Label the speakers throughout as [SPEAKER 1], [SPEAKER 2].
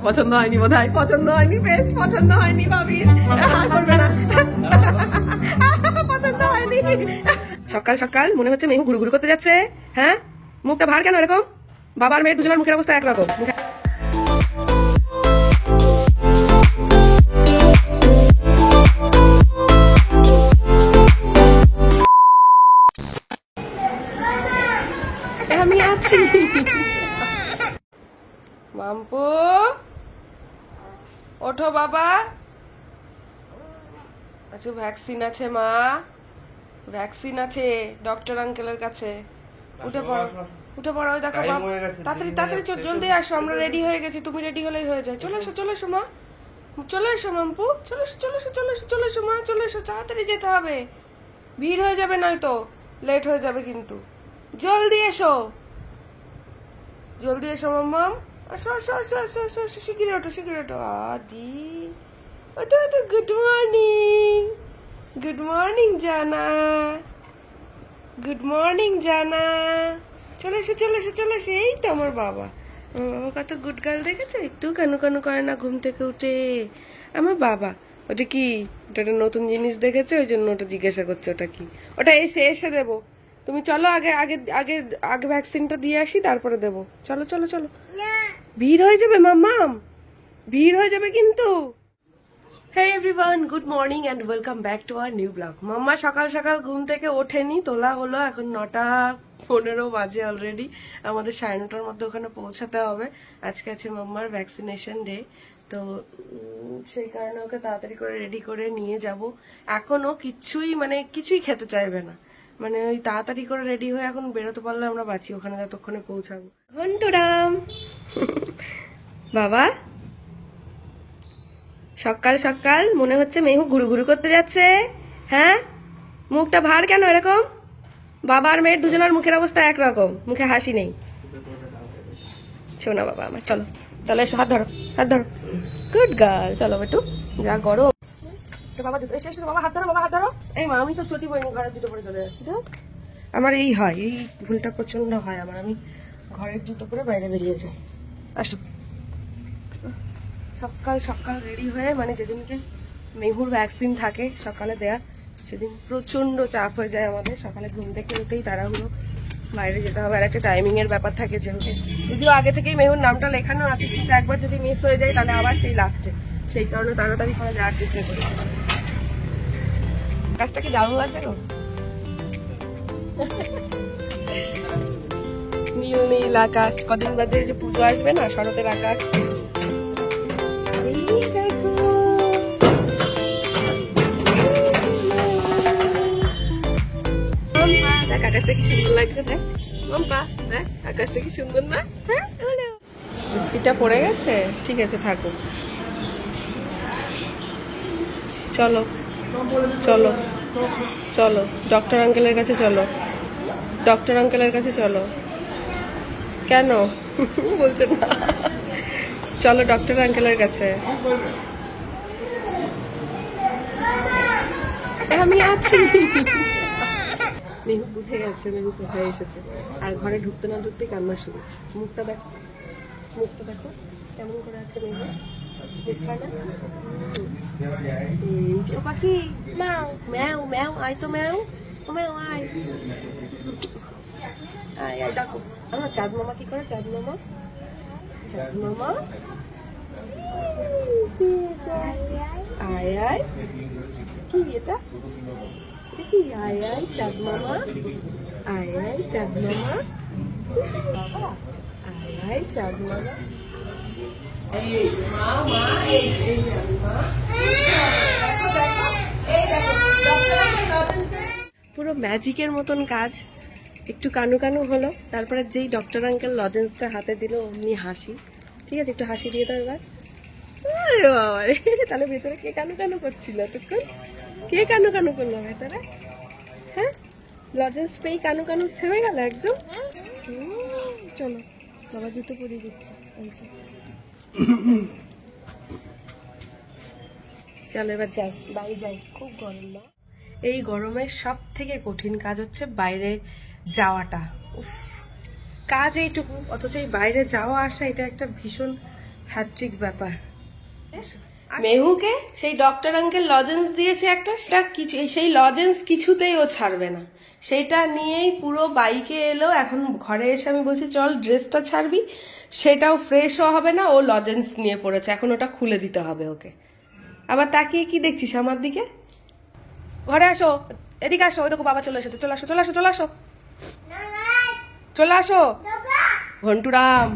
[SPEAKER 1] পছন্দ হয়নি বোধহয়, পছন্দ হয়নি, বেশ পছন্দ হয়নি বাবির, করবে না, পছন্দ হয়নি। সকাল সকাল মনে হচ্ছে মেহু ঘুরু ঘুরু করতে যাচ্ছে। হ্যাঁ, মুখটা ভার কেন এরকম? বাবার মেয়ের দুজনের মুখের অবস্থা একরকম। আমি আছি মাম্পু, ওঠো বাবা। আচ্ছা, ভ্যাকসিন আছে মা, ভ্যাকসিন আছে ডক্টর আঙ্কেলের কাছে। উঠে পড়ো, উঠে পড়ো। ওই দেখো তাড়াতাড়ি তাড়াতাড়ি জলদি আসো, আমরা রেডি হয়ে গেছি, তুমি রেডি হলেই হয়ে যায়। চলে এসো, চলে এসো মা, চলে এসো মাম্পু, চলে এসো, চলে এসো, চলে এসো, চলে এসো মা, চলে এসো, তাড়াতাড়ি যেতে হবে, ভিড় হয়ে যাবে, নয়তো লেট হয়ে যাবে কিন্তু। জলদি এসো, জলদি এসো মাম্মাম, আসো আসো আসো আসো আসো আসো, শিগগিরি ওঠো, শিগগিরি ওঠো। আদি ওঠো ওঠো, গুড মর্নিং, গুড মর্নিং জানা, গুড মর্নিং জানা, চলে এসো চলে এসো চলে এসো। এই তো আমার বাবা, আমার বাবা কত গুড গার্ল, দেখেছো? একটু কানু কানু করে না ঘুম থেকে উঠে। আমার বাবা, ওটা কি? ওটা একটা নতুন জিনিস দেখেছে, ওই জন্য ওটা জিজ্ঞাসা করছে ওটা কি। ওটা এসে এসে দেবো, তুমি চলো আগে আগে আগে আগে ভ্যাকসিনটা দিয়ে আসি, তারপরে দেবো। চলো চলো চলো, ভিড় হয়ে যাবে মাম্মাম, ভিড় হয়ে যাবে কিন্তু। Hey everyone, good morning and welcome back to our new vlog. মাম্মা সকাল সকাল ঘুম থেকে ওঠেনি, তোলা হলো, এখন 9:15 বাজে অলরেডি। আমাদের 9:30টার মধ্যে ওখানে পৌঁছাতে হবে। আজকে আছে মাম্মার ভ্যাকসিনেশন ডে, তো সেই কারণে ওকে তাড়াতাড়ি করে রেডি করে নিয়ে যাব। এখনো কিছুই খেতে চাইবে না, মানে ওই তাড়াতাড়ি করে রেডি হয়ে এখন বেরোতে পারলে আমরা বাঁচি, ওখানে যতক্ষণে পৌঁছাবো। ঘন্টুরাম বাবা, সকাল সকাল মনে হচ্ছে মেহু ঘুরু ঘুরু করতে যাচ্ছে। হ্যাঁ, মুখটা ভার কেন এরকম? বাবার মেয়ের দুজনের মুখের অবস্থা একরকম, মুখে হাসি নেই। শোনা বাবা আমার, চলো চলো এসো, হাত ধরো, হাত ধরো, গুড গার্ল। চলো বেটু, যা গরম। বাবা জুতো এসে এসে, বাবা হাত ধরো, বাবা হাত ধরো। এই মা, আমি তো চটি পরিনি, ঘরের জুতো পরে চলে যাচ্ছি। তো আমার এই হয়, এই ভুলটা প্রচন্ড হয় আমার, আমি ঘরের জুতো পরে বাইরে বেরিয়ে যাই। আসো, সকাল সকাল রেডি হয়ে, মানে যেদিনকে মেহুর ভ্যাকসিন থাকে সকালে দেয়া, সেদিন প্রচন্ড চাপ হয়ে যায় আমাদের। সকালে ঘুম থেকে উঠেই তাড়াহুড়ো বাইরে যেতে হবে, আর একটা টাইমিং এর ব্যাপার থাকে, যেহেতু যদিও আগে থেকেই মেহুর নামটা লেখানো আছে, কিন্তু একবার যদি মিস হয়ে যায় তাহলে আবার সেই লাস্টে, সেই কারণে তাড়াতাড়ি করে যাওয়ার চেষ্টা করি। কাজটা কি দারুণ লাগছে গো, নীল নীল আকাশ। কদিন বাদে যে পুজো আসবে না, শরতের আকাশ। আকাশটা কি সুন্দর লাগছে, দেখ মাম্পা, দেখ আকাশটা কি সুন্দর না? হ্যাঁ, বৃষ্টিটা পড়ে গেছে, ঠিক আছে থাকো। চলো চলো চলো, ডক্টর আঙ্কেলের কাছে চলো, ডক্টর আঙ্কেলের কাছে চলো। কেন বলছেন না? চলো ডক্টর আঙ্কেলের কাছে। আমি আছি। মেহু বুঝে গেছে মেহু কোথায় এসেছে, আর ঘরে ঢুকতে না ঢুকতে কান্না শুরু। মুখটা দেখো, মুখটা দেখো কেমন করে আছে মেহু, মুখখানা। ও পাখি, ম্যাও ম্যাও, আয় তো ম্যাও, ও ম্যাও আয়, আয় আয় ডাকো। আমার চাঁদ মামা কি করে? চাঁদ মামা, চাঁদ মামা আয় আয়, কি এটা কি? আয় আয় চাঁদ মামা, আয় আয় চাঁদ মামা, বাবা আয় আয় চাঁদ মামা। পুরো ম্যাজিকের মতন কাজ, একটু কানু কানু হলো, তারপরে যেই ডক্টর আঙ্কেল লজেন্সটা হাতে দিল অমনি হাসি। ঠিক আছে, একটু হাসি দিয়ে দাও এবার। তাহলে ভেতরে কে কানু কানু করছিল এতক্ষণ? কে কানু কানু করলো ভেতরে? হ্যাঁ, লজেন্স পেয়ে কানু কানু থেমে গেল একদম। চলো বাবা জুতো পরিয়ে দিচ্ছে, চলো এবার যাই, বাইরে যাই, খুব গরম না? এই গরমের সব থেকে কঠিন কাজ হচ্ছে বাইরে যাওয়াটা। উফ, কাজ এইটুকু, অথচ এই বাইরে যাওয়া আসা এটা একটা ভীষণ হ্যাট্রিক ব্যাপার। মেহুকে সেই ডক্টর আঙ্কেল লজেন্স দিয়েছে একটা, সেটা কিছু, সেই লজেন্স কিছুতেই ও ছাড়বে না, সেইটা নিয়েই পুরো বাইকে এলো। এখন ঘরে এসে আমি বলছি চল ড্রেসটা ছাড়বি, সেটাও ফ্রেশও হবে না, ও লজেন্স নিয়ে পড়েছে, এখন ওটা খুলে দিতে হবে ওকে। আবার তাকিয়ে কি দেখছিস আমার দিকে? ঘরে আসো, এদিকে আসো, ওই দেখো বাবা চলে এসেছে, চলে আসো চলে আসো চলে আসো চলে আসো। ঘন্টুরাম,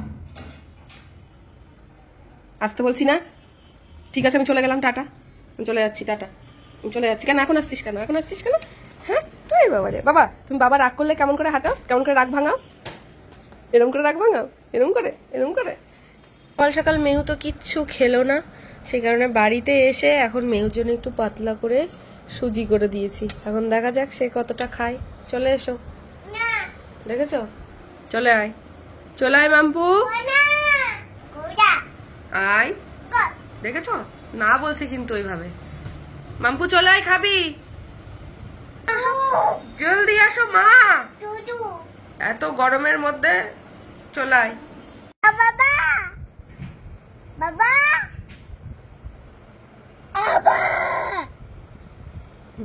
[SPEAKER 1] আসতে বলছি না? ঠিক আছে আমি চলে গেলাম, টাটা, আমি চলে যাচ্ছি, টাটা, আমি চলে যাচ্ছি। কেন এখন আসছিস কেন, এখন আসছিস কেন? হ্যাঁ এই বাবা রে বাবা, তুমি বাবা রাগ করলে কেমন করে হাঁটাও, কেমন করে রাগ ভাঙাও, এরম করে রাগ ভাঙাও, এরম করে এরম করে। সকাল সকাল মেহু তো কিচ্ছু খেলো না, সেই কারণে বাড়িতে এসে এখন মেহুর জন্য একটু পাতলা করে সুজি করে দিয়েছি। এখন দেখা যাক সে কতটা খায়। চলে এসো, দেখেছো, চলে আয়, চলে আয় মাম্পু, আয়, দেখেছো না বলছে কিন্তু ওইভাবে। মাম্পু চলে আয়, খাবি, জলদি আসো মা, এত গরমের মধ্যে চলে আয়।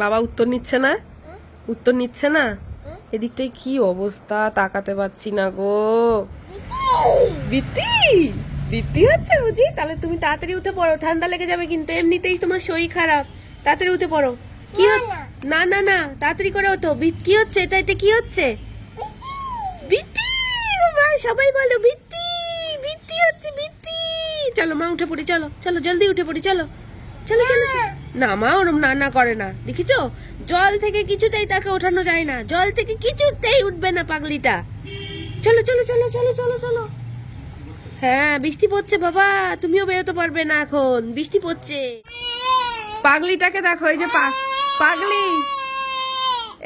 [SPEAKER 1] বাবা উত্তর নিচ্ছে না, উত্তর নিচ্ছে না। এদিকটাই কি অবস্থা, তাকাতে পাচ্ছি না গো। বিত্তি বিত্তি হচ্ছে বুঝি, তাহলে তুমি তাড়াতাড়ি উঠে পড়ো, ঠান্ডা লেগে যাবে কিন্তু, এমনিতেই তোমার শরীর খারাপ, তাড়াতাড়ি উঠে পড়ো। কি না না না, তাড়াতাড়ি করে ওঠো। কি হচ্ছে এটা, এটা কি হচ্ছে? বিত্তি, মা সবাই বলো বিত্তি, বিত্তি হচ্ছে বিত্তি। চলো মা উঠে পড়ি, চলো চলো জলদি উঠে পড়ি, চলো চলো চলো। না মা ওরম না না করে না, দেখিছো, জল থেকে কিছুতেই তাকে ওঠানো যায় না, জল থেকে কিছুতেই উঠবে না পাগলিটা। চলো চলো চলো চলো চলো চলো। হ্যাঁ বৃষ্টি পড়ছে বাবা, তুমিও বেরোতে পারবে না এখন, বৃষ্টি পড়ছে। পাগলিটাকে দেখো, এই যে পাগলি,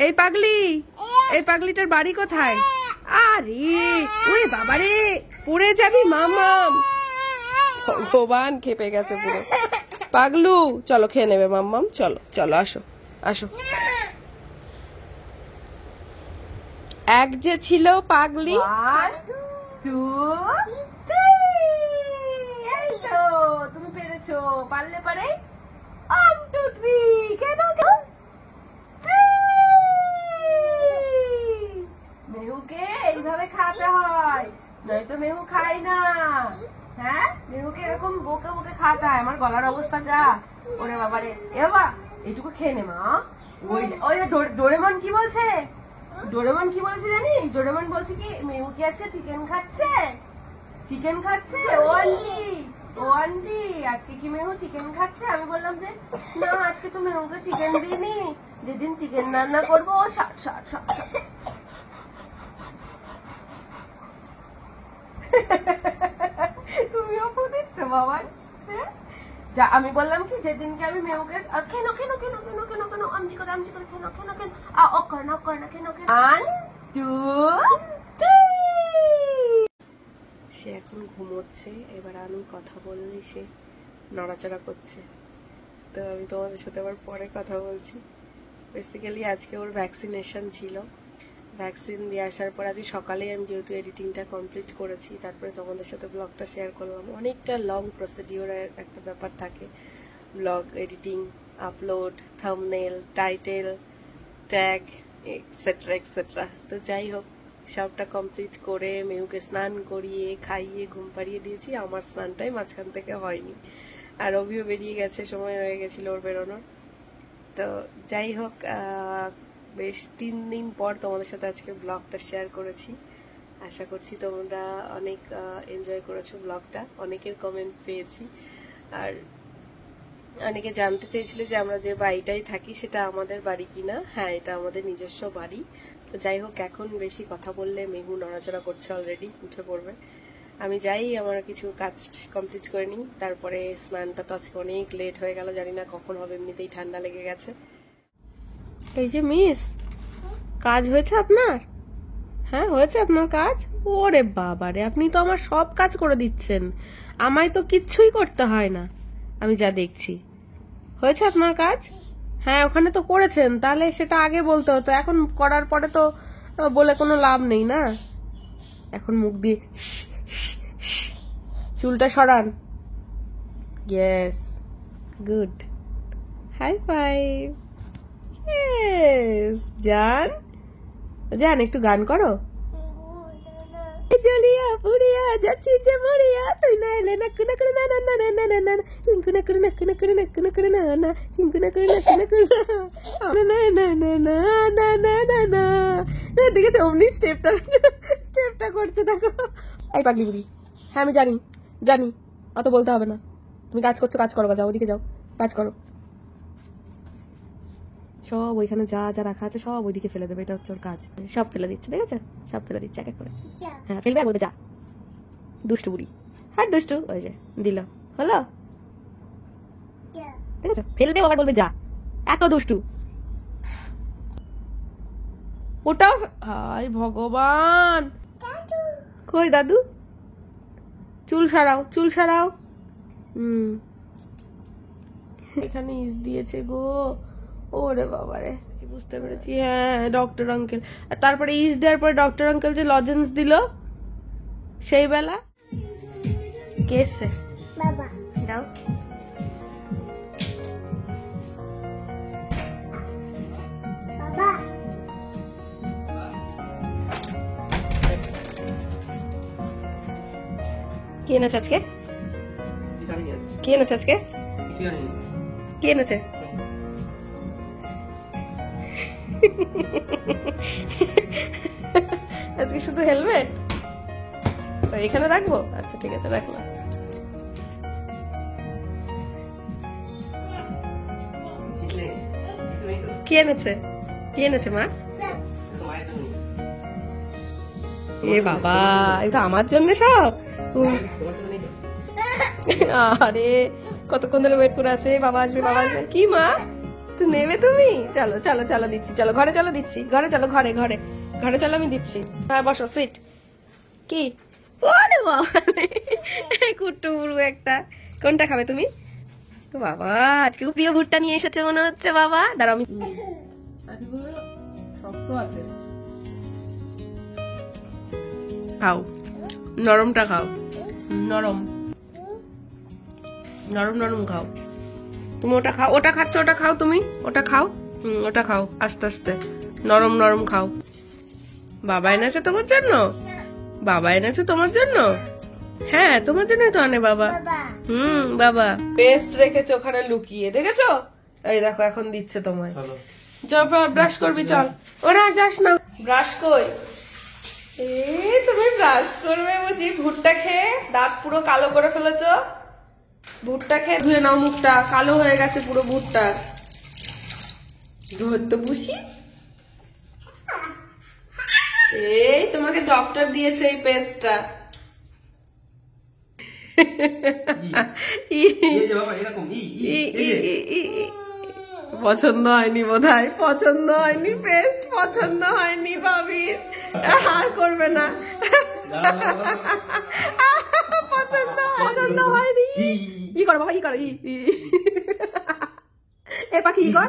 [SPEAKER 1] এই পাগলি, এই পাগলিটার বাড়ি কোথায়? আরে ওরে বাবারে, পড়ে যাবি মামাম, ভগবান খেপে গেছে পুরো। পাগলু চলো খেয়ে নেবে মাম্মাম, চলো চলো আসো আসো। এক যে ছিল পাগলি, তুমি পেরেছো, পারলে পারে। 1 2 3, কেন মেহুকে এইভাবে খাওয়াতে হয়, নয়তো মেহু খায় না। হ্যাঁ মেহুকে এরকম বকে বকে খাওয়াতে হয়। আমার গলার অবস্থা যা, ওরে বাবারে। এ বাবা এইটুকু খেয়ে নে মা। ওই ডোরেমন কি বলছে, ডোরেমন কি বলছে জানিস? ডোরেমন বলছে কি মেহু কি আজকে চিকেন খাচ্ছে, চিকেন খাচ্ছে। ও আন্টি, ও আন্টি আজকে কি মেহু চিকেন খাচ্ছে? আমি বললাম যে না আজকে তো মেহুকে চিকেন দিইনি, যেদিন চিকেন রান্না করবো ও ষাট ষাট ষাট। তুমিও দিচ্ছ বাবা। যা আমি বললাম কি যেদিনকে আমি মেহুকে কেন কেন কেন কেন কেন কেন আমজি করে কেন কেন কেন ও কর না কেন কেন। 1 2 3। সে এখন ঘুমোচ্ছে, এবার আমি কথা বললে সে নড়াচড়া করছে, তো আমি তোমাদের সাথে আবার পরে কথা বলছি। বেসিক্যালি আজকে ওর ভ্যাকসিনেশন ছিল, ভ্যাকসিন দিয়ে আসার পর আজকে সকালেই আমি যেহেতু এডিটিংটা কমপ্লিট করেছি, তারপরে তোমাদের সাথে ব্লগটা শেয়ার করলাম। অনেকটা লং প্রসিডিওরের একটা ব্যাপার থাকে, blog editing, upload, thumbnail, title, tag etcetera etcetera. তো যাই হোক সবটা কমপ্লিট করে মেহুকে স্নান করিয়ে খাইয়ে ঘুম পাড়িয়ে দিয়েছি। আমার স্নানটাই মাঝখান থেকে হয়নি, আর অভিও বেরিয়ে গেছে, সময় হয়ে গেছিল ওর বেরোনোর। তো যাই হোক বেশ 3 দিন পর তোমাদের সাথে আজকে ব্লগটা শেয়ার করেছি। আশা করছি তোমরা অনেক এনজয় করেছো ব্লগটা, অনেকের কমেন্ট পেয়েছি, আর অনেকে জানতে চেয়েছিলে যে আমরা যে বাড়িটাই থাকি সেটা আমাদের বাড়ি কিনা। হ্যাঁ এটা আমাদের নিজস্ব বাড়ি। তো যাই হোক এখন বেশি কথা বললে মেহু নড়াচড়া করছে, অলরেডি উঠে পড়বে। আমি যাই আমার কিছু কাজ কমপ্লিট করে নিই, তারপরে স্নানটা তো আজকে অনেক লেট হয়ে গেল, জানি না কখন হবে, এমনিতেই ঠান্ডা লেগে গেছে। এই যে মিস, কাজ হয়েছে আপনার? হ্যাঁ হয়েছে আপনার কাজ? ওরে বাবারে, আপনি তো আমার সব কাজ করে দিচ্ছেন, আমায় তো কিচ্ছুই করতে হয় না। আমি যা দেখছি হয়েছে আপনার কাজ। হ্যাঁ ওখানে তো করেছেন, তাহলে সেটা আগে বলতে হতো, এখন করার পরে তো বলে কোনো লাভ নেই না। এখন মুখ দিয়ে চুলটা সরান। Yes, good, high five. Yes, জান জান একটু গান করো। জলিয়া পুরিয়া যাচ্ছি যে মরিয়া তুই না এলে নাকু নাকু না না না না না না চিঙ্কু নাকু নাকু নাকু নাকু নাকু না না চিঙ্কু নাকু নাকু নাকু না না না না না না না না না না দেখেছো অমনি স্টেপটা করছে দেখো। এই পাগলি বুড়ি, হ্যাঁ আমি জানি জানি, অত বলতে হবে না। তুমি কাজ করছো, কাজ করো, যাও ওদিকে যাও, কাজ করো। সব ওইখানে যা যা রাখা আছে সব ওইদিকে ফেলে দেবে, এটা হচ্ছে ওর কাজ। সব ফেলে দিচ্ছে, দেখেছো সব ফেলে দিচ্ছে এক এক করে। হ্যাঁ ফেলবে আর বলবে যা, দুষ্টু বুড়ি। হ্যাঁ দুষ্টু, ওই যে দিল, হলো দেখেছো, ফেলবে আবার বলবে যা, এত দুষ্টু। ওটাও, হায় ভগবান, কই দাদু, চুল সারাও চুল সারাও। এখানে ইস দিয়েছে গো, ওরে বাবারে, বুঝতে পেরেছি। হ্যাঁ ডক্টর আঙ্কেল, তারপরে ইস দেওয়ার পরে ডক্টর আঙ্কেল যে লজেন্স দিল সেই বেলা। কে এসছে? বাবা, যাও। বাবা, কে এনেছে আজকে? কে এনেছে আজকে? কে এনেছে? আজকে শুধু হেলমেট এখানে রাখবো? আচ্ছা ঠিক আছে, রাখলাম। কে এনেছে? কে এনেছে মা? এ বাবা, এটা আমার জন্য সব। আরে কতক্ষণ ধরে ওয়েট করে আছে, বাবা আসবে বাবা আসবে। কি মা, তুই নেবে তুমি? চলো চলো চলো দিচ্ছি, চলো ঘরে চলো দিচ্ছি, ঘরে চলো, ঘরে ঘরে ঘরে চলো, আমি দিচ্ছি। হ্যাঁ বসো, সিট। কি ওরে বাবা, কুট্টু বুড়ু একটা। কোনটা খাবে তুমি? বাবা আজকে প্রিয় ভুট্টা নিয়ে এসেছে মনে হচ্ছে বাবা। দাঁড়াও আমি, শক্ত আছে, খাও, নরমটা খাও, নরম নরম নরম খাও। তুমি ওটা খাও, ওটা খাচ্ছ, ওটা খাও তুমি, ওটা খাও, ওটা খাও আস্তে আস্তে, নরম নরম খাও। বাবা এনেছে তোমার জন্য, বাবা এনেছে তোমার জন্য। হ্যাঁ তোমার জন্যই তো আনে বাবা। বাবা পেস্ট রেখেছে ওখানে লুকিয়ে, দেখেছো? এই দেখো এখন দিচ্ছে তোমায়। চল ব্রাশ করবি, চল। ওরা যাস না, ব্রাশ কই? তুমি ব্রাশ করবে বুঝি ভুট্টা খেয়ে? দাঁত পুরো কালো করে ফেলেছো। ভুট্টা খেয়ে ধুয়ে নাও মুখটা, কালো হয়ে গেছে পুরো ভুট্টা। ধরতে বুঝি, এই তোমাকে ডক্টর দিয়েছে এই পেস্টটা। পছন্দ হয়নি বোধহয়, পছন্দ হয়নি পেস্ট, পছন্দ হয়নি ভাবির, আর করবে না। পছন্দ হয়নি। ই করো বাবা, ই করো, এ পাখি ই কর।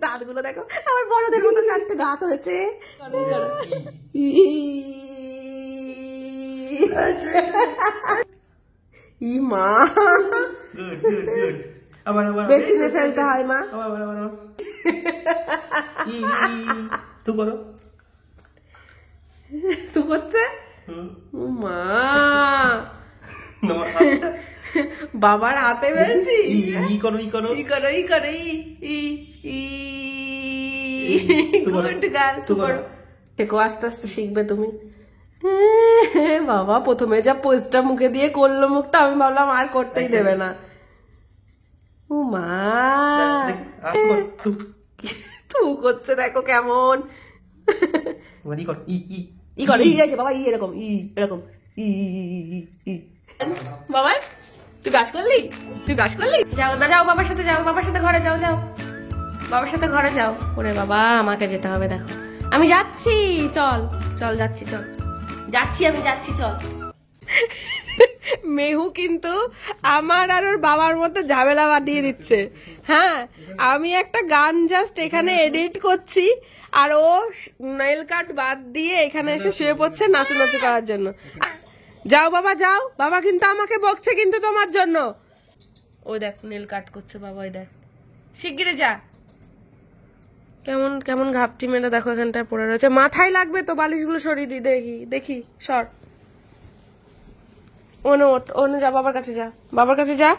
[SPEAKER 1] দাঁতগুলো দেখো, আমার বড়দের মতো চারটে দাঁত হয়েছে। ই মা, বেসিনে ফেলতে হয় মা। তু করো, তু করছে মা। বাবার হাতে ফেলছি, ই করো ই করো ই করো ই করো, গুড গার্ল। তু করো, দেখো আস্তে আস্তে শিখবে তুমি। বাবা প্রথমে যা পোস্টটা মুখে দিয়ে করলো মুখটা, আমি ভাবলাম আর করতেই দেবে না। ও মা, তু করছে দেখো কেমন। ই করে, ই আছে বাবা, ই এরকম, ই এরকম, ই বাবা। তুই ব্রাশ করলি? তুই ব্রাশ করলি? যাও না, যাও বাবার সাথে, যাও বাবার সাথে ঘরে যাও, যাও বাবার সাথে ঘরে যাও। ওরে বাবা আমাকে যেতে হবে, দেখো আমি যাচ্ছি, চল চল যাচ্ছি, চল যাচ্ছি, আমি যাচ্ছি, চল। মেহু কিন্তু আমার আর ওর বাবার মতো ঝামেলা বাঁধিয়ে দিচ্ছে। হ্যাঁ, আমি একটা গান জাস্ট এখানে এডিট করছি আর ও নেল কাট বাদ দিয়ে এখানে এসে শুয়ে পড়ছে নাচানাচি করার জন্য। যাও বাবা যাও, বাবা কিন্তু আমাকে বকছে কিন্তু তোমার জন্য। ওই দেখ নেল কাট করছে বাবা, ওই দেখ, শিগগিরই যা। কেমন কেমন ঘাপটি মেরে দেখো এখানটায় পড়ে রয়েছে। মাথায় লাগবে তো, বালিশগুলো সরিয়ে দি, দেখি দেখি সর। ওনে যা, বাবার কাছে যা, বাবার কাছে যা।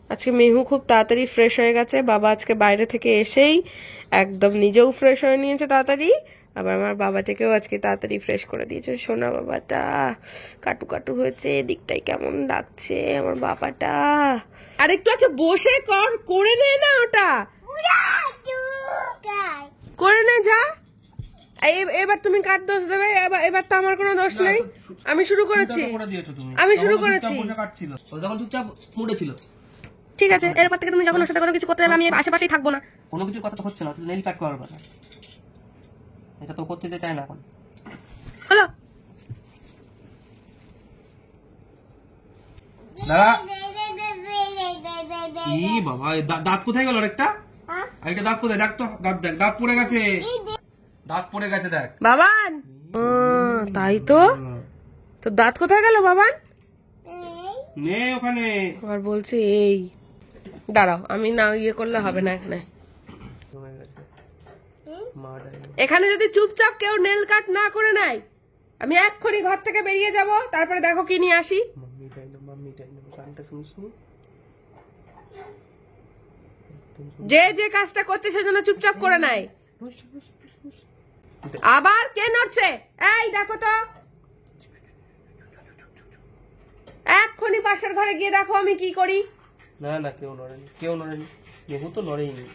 [SPEAKER 1] আজকে মেহু খুব তাড়াতাড়ি ফ্রেশ হয়ে গেছে। বাবা আজকে বাইরে থেকে এসেই একদম নিজেও ফ্রেশ হয়ে নিয়েছে তাড়াতাড়ি, আবার আমার বাবাটাকেও আজকে তাড়াতাড়ি ফ্রেশ করে দিয়েছে। সোনা বাবাটা কাটু কাটু হয়েছে, এদিকটাই কেমন লাগছে আমার বাবাটা। আর একটু আছে বসে করে নে না, ওটা করে নে যা। এবার তুমি কার দোষ দেবে? এবার তো আমার কোনো দোষ নেই, আমি শুরু করেছি, আমি শুরু করেছি। ঠিক আছে, এরপর থেকে তুমি যখন ওর সাথে কোনো কিছু করতে যাবে আমি আশেপাশেই থাকবো না।
[SPEAKER 2] কোনো কিছুর কথা তো হচ্ছে না, তুই নেল কাট করার কথা, এটা তো করতে চায় না এখন।
[SPEAKER 1] হলো
[SPEAKER 2] কি বাবা, দাঁত কোথায় গেল? আরেকটা আরেকটা দাঁত কোথায়? দেখ তো, দাঁত দেখ, দাঁত পড়ে গেছে, দাঁত পড়ে গেছে দেখ।
[SPEAKER 1] বাবান, তাই তো, তো দাঁত কোথায় গেল বাবান?
[SPEAKER 2] নে ওখানে।
[SPEAKER 1] আবার বলছে এই, দাঁড়াও আমি না ইয়ে করলে হবে না। এখানে যদি চুপচাপ কেউ নেল কাট না করে নেয়, আমি এক্ষুনি ঘর থেকে বেরিয়ে যাব। তারপরে দেখো কি নিয়ে আসি। যে যে কাজটা করছে সেজন্য চুপচাপ করে নেয়। আবার কে নড়ছে? এই দেখো তো, এক্ষুনি পাশের ঘরে গিয়ে দেখো আমি কি করি।
[SPEAKER 2] না না, কেউ নড়েনি, কেউ নড়েনি, মেহু তো নড়েইনি।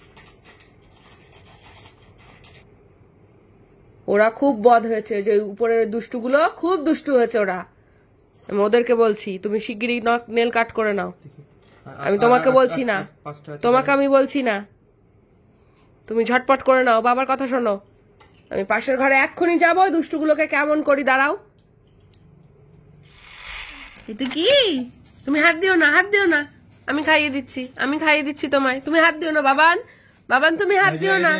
[SPEAKER 1] ওরা খুব বদ হয়েছে, যে উপরের দুষ্টুগুলো খুব দুষ্টু হয়েছে ওরা। আমি ওদেরকে বলছি তুমি শিগগিরই নেল কাট করে নাও। আমি তোমাকে বলছি না, তোমাকে আমি বলছি না, তুমি ঝটপট করে নাও, বাবার কথা শোনো। আমি পাশের ঘরে এক্ষুনি যাবো, দুষ্টুগুলোকে কেমন করি, দাঁড়াও। কিন্তু কি, তুমি হাত দিও না, হাত দিও না, আমি খাইয়ে দিচ্ছি, আমি খাইয়ে দিচ্ছি তোমায়, তুমি হাত দিও না বাবান, বাবান তুমি হাত দিও না,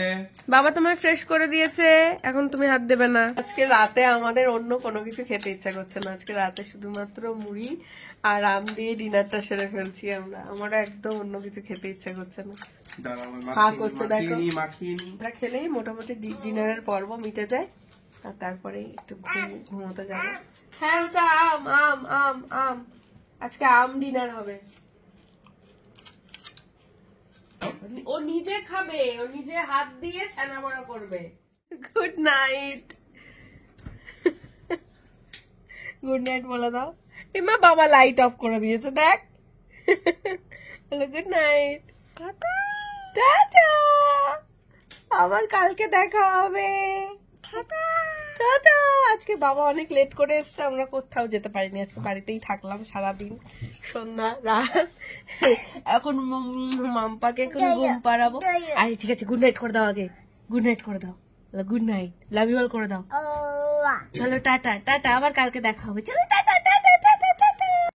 [SPEAKER 1] বাবা তোমায় ফ্রেশ করে দিয়েছে, এখন তুমি হাত দেবে না। আজকে রাতে আমাদের অন্য কোনো কিছু খেতে ইচ্ছা করছে না, আজকে রাতে শুধুমাত্র মুড়ি আর আম দিয়ে ডিনারটা সেরে ফেলছি আমরা। আমারও একদম অন্য কিছু খেতে ইচ্ছা করছে না, হা করছে দেখো। আমরা খেলেই মোটামুটি ডিনারের পর্ব মিটে যায়, আর তারপরে একটু ঘুমোতে যাবে। হ্যাঁ ওটা আম আম আম আম, আজকে আম ডিনার হবে। ও নিজে খাবে, ও নিজে হাত দিয়ে ছানা বড়া করবে। গুড নাইট, গুড নাইট বলে দাও। মা বাবা লাইট অফ করে দিয়েছে দেখ, বলো গুড নাইট, টাটা, আবার কালকে দেখা হবে, টাটা। আজকে বাবা অনেক লেট করে এসছে, আমরা কোথাও যেতে পারিনি, আজকে বাড়িতেই থাকলাম সারাদিন, সন্ধ্যা রাত। এখন মাম্পাকে এখন ঘুম পাড়াবো। আচ্ছা ঠিক আছে, গুড নাইট করে দাও, আগে গুড নাইট করে দাও, good night, love you all করে দাও। চলো টাটা, টাটা, আবার কালকে দেখা হবে, চলো টাটা।